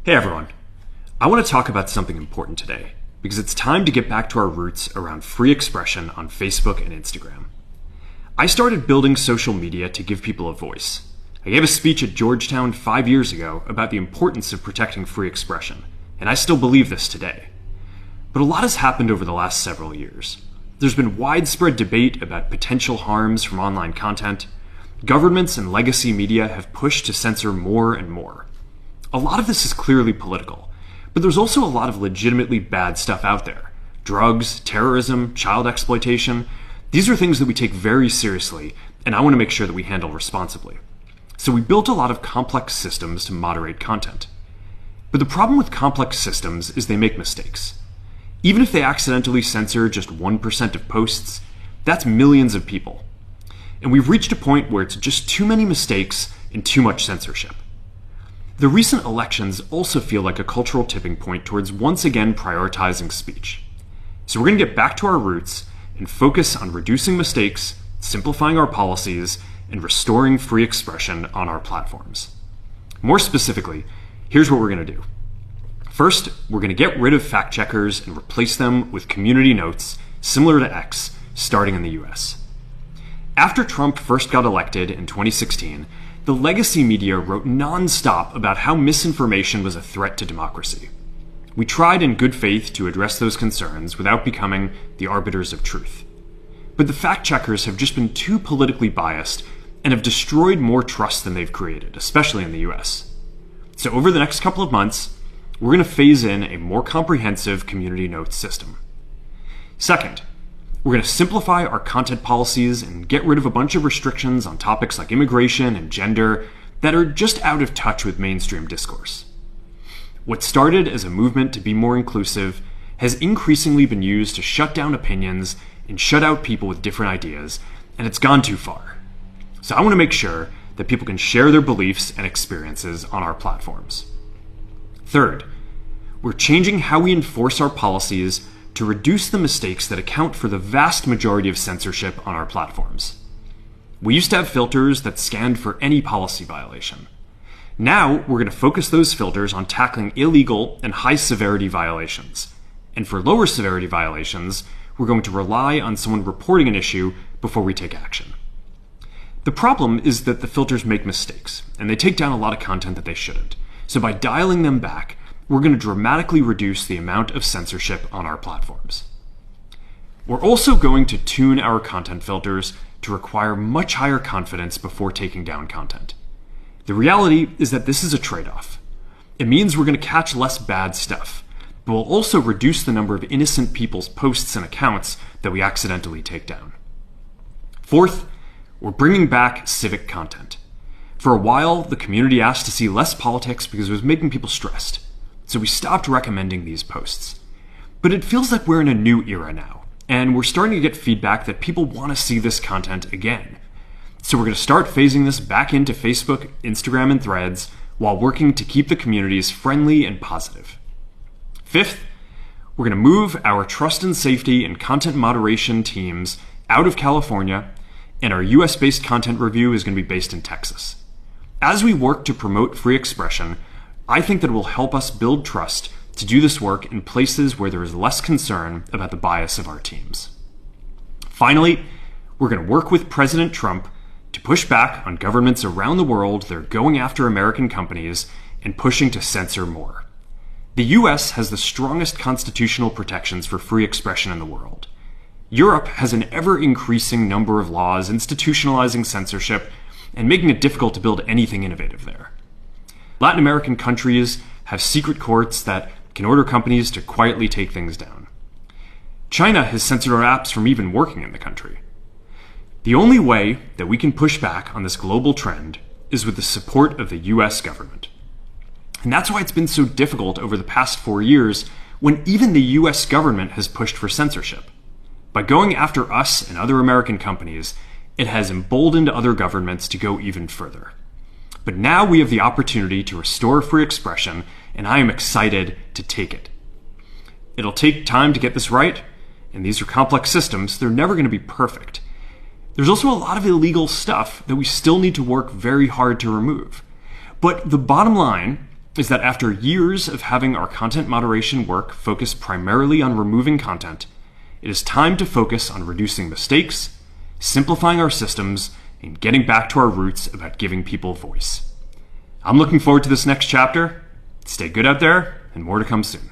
Hey everyone, I want to talk about something important today because it's time to get back to our roots around free expression on Facebook and Instagram. I started building social media to give people a voice. I gave a speech at Georgetown 5 years ago about the importance of protecting free expression, and I still believe this today. But a lot has happened over the last several years. There's been widespread debate about potential harms from online content. Governments and legacy media have pushed to censor more and more. A lot of this is clearly political, but there's also a lot of legitimately bad stuff out there. Drugs, terrorism, child exploitation. These are things that we take very seriously, and I want to make sure that we handle responsibly. So we built a lot of complex systems to moderate content. But the problem with complex systems is they make mistakes. Even if they accidentally censor just 1% of posts, that's millions of people. And we've reached a point where it's just too many mistakes and too much censorship. The recent elections also feel like a cultural tipping point towards once again prioritizing speech. So we're going to get back to our roots and focus on reducing mistakes, simplifying our policies, and restoring free expression on our platforms. More specifically, here's what we're going to do. First, we're going to get rid of fact checkers and replace them with community notes similar to X, starting in the US. After Trump first got elected in 2016, the legacy media wrote non-stop about how misinformation was a threat to democracy. We tried in good faith to address those concerns without becoming the arbiters of truth. But the fact-checkers have just been too politically biased and have destroyed more trust than they've created, especially in the US. So over the next couple of months, we're going to phase in a more comprehensive community notes system. Second, we're going to simplify our content policies and get rid of a bunch of restrictions on topics like immigration and gender that are just out of touch with mainstream discourse. What started as a movement to be more inclusive has increasingly been used to shut down opinions and shut out people with different ideas, and it's gone too far. So I want to make sure that people can share their beliefs and experiences on our platforms. Third, we're changing how we enforce our policies to reduce the mistakes that account for the vast majority of censorship on our platforms. We used to have filters that scanned for any policy violation. Now, we're going to focus those filters on tackling illegal and high-severity violations. And for lower severity violations, we're going to rely on someone reporting an issue before we take action. The problem is that the filters make mistakes, and they take down a lot of content that they shouldn't. So by dialing them back, we're going to dramatically reduce the amount of censorship on our platforms. We're also going to tune our content filters to require much higher confidence before taking down content. The reality is that this is a trade-off. It means we're going to catch less bad stuff, but we'll also reduce the number of innocent people's posts and accounts that we accidentally take down. Fourth, we're bringing back civic content. For a while, the community asked to see less politics because it was making people stressed. So we stopped recommending these posts. But it feels like we're in a new era now, and we're starting to get feedback that people want to see this content again. So we're going to start phasing this back into Facebook, Instagram, and Threads while working to keep the communities friendly and positive. Fifth, we're going to move our trust and safety and content moderation teams out of California, and our US-based content review is going to be based in Texas. As we work to promote free expression, I think that it will help us build trust to do this work in places where there is less concern about the bias of our teams. Finally, we're going to work with President Trump to push back on governments around the world that are going after American companies and pushing to censor more. The US has the strongest constitutional protections for free expression in the world. Europe has an ever-increasing number of laws institutionalizing censorship and making it difficult to build anything innovative there. Latin American countries have secret courts that can order companies to quietly take things down. China has censored our apps from even working in the country. The only way that we can push back on this global trend is with the support of the US government. And that's why it's been so difficult over the past 4 years when even the US government has pushed for censorship. By going after us and other American companies, it has emboldened other governments to go even further. But now we have the opportunity to restore free expression, and I am excited to take it. It'll take time to get this right, and these are complex systems. They're never going to be perfect. There's also a lot of illegal stuff that we still need to work very hard to remove. But the bottom line is that after years of having our content moderation work focus primarily on removing content, it is time to focus on reducing mistakes, simplifying our systems, and getting back to our roots about giving people voice. I'm looking forward to this next chapter. Stay good out there, and more to come soon.